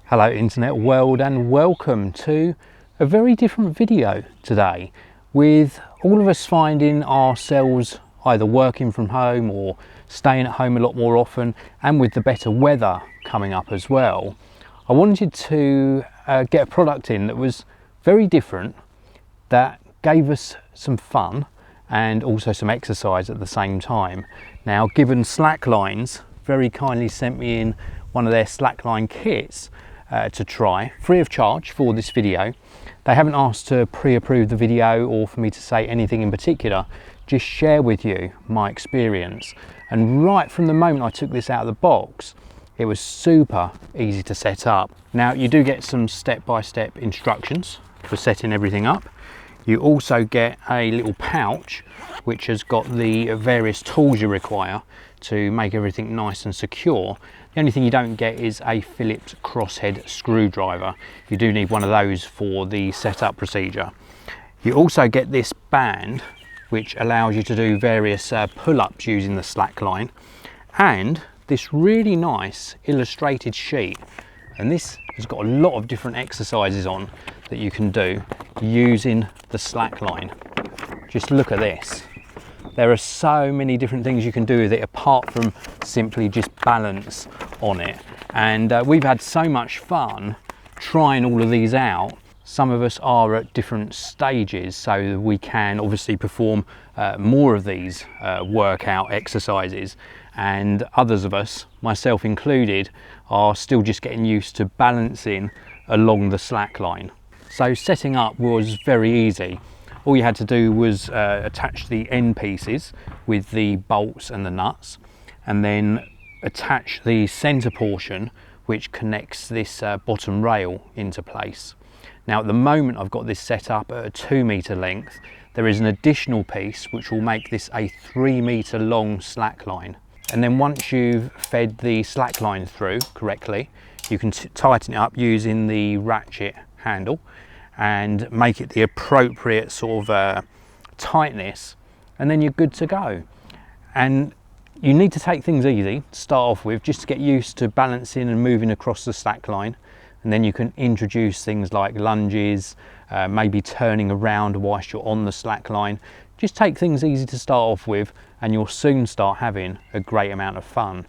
Hello internet world, and welcome to a very different video today, with all of us finding ourselves either working from home or staying at home a lot more often, and with the better weather coming up as well. I wanted to get a product in that was very different, that gave us some fun and also some exercise at the same time. Now, Gibbon Slacklines very kindly sent me in one of their slackline kits to try free of charge for this video. They haven't asked to pre-approve the video or for me to say anything in particular, just share with you my experience. And right from the moment I took this out of the box, it was super easy to set up. Now, you do get some step-by-step instructions for setting everything up. You also get a little pouch which has got the various tools you require to make everything nice and secure. The only thing you don't get is a Phillips crosshead screwdriver. You do need one of those for the setup procedure. You also get this band which allows you to do various pull-ups using the slackline, and this really nice illustrated sheet. And this has got a lot of different exercises on that you can do using the slackline. Just look at this. There are so many different things you can do with it apart from simply just balance on it. And we've had so much fun trying all of these out. Some of us are at different stages, so we can obviously perform more of these workout exercises, and others of us, myself included, are still just getting used to balancing along the slackline. So setting up was very easy. All you had to do was attach the end pieces with the bolts and the nuts, and then attach the center portion which connects this bottom rail into place. Now, at the moment I've got this set up at a 2 meter length. There is an additional piece which will make this a 3 meter long slackline. And then once you've fed the slackline through correctly, you can tighten it up using the ratchet handle and make it the appropriate sort of tightness, and then you're good to go. And you need to take things easy to start off with, just to get used to balancing and moving across the slackline, and then you can introduce things like lunges, maybe turning around whilst you're on the slackline. Just take things easy to start off with, and you'll soon start having a great amount of fun.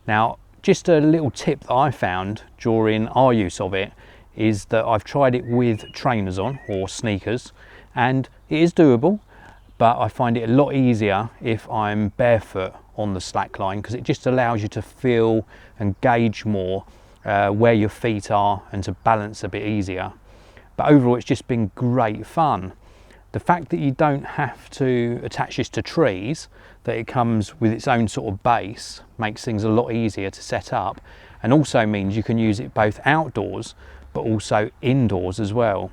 Now, just a little tip that I found during our use of it is that I've tried it with trainers on, or sneakers, and it is doable, but I find it a lot easier if I'm barefoot on the slackline, because it just allows you to feel and gauge more where your feet are and to balance a bit easier. But overall, it's just been great fun. The fact that you don't have to attach this to trees, that it comes with its own sort of base, makes things a lot easier to set up, and also means you can use it both outdoors but also indoors as well.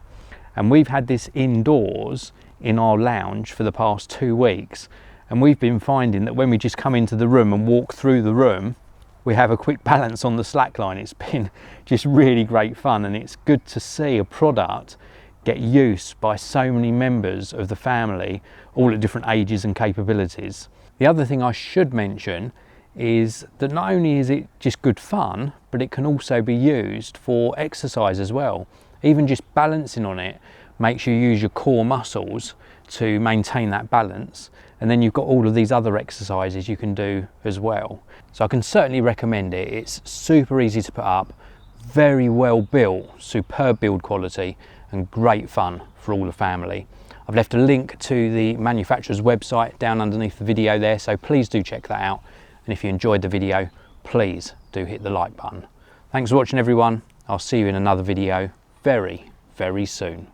And we've had this indoors in our lounge for the past 2 weeks, and we've been finding that when we just come into the room and walk through the room, we have a quick balance on the slackline. It's been just really great fun, and it's good to see a product get used by so many members of the family, all at different ages and capabilities. The other thing I should mention is that not only is it just good fun, but it can also be used for exercise as well. Even just balancing on it makes you use your core muscles to maintain that balance, and then you've got all of these other exercises you can do as well. So I can certainly recommend it. It's super easy to put up, very well built, superb build quality, and great fun for all the family. I've left a link to the manufacturer's website down underneath the video there, so please do check that out. And if you enjoyed the video, please do hit the like button. Thanks for watching, everyone. I'll see you in another video very, very soon.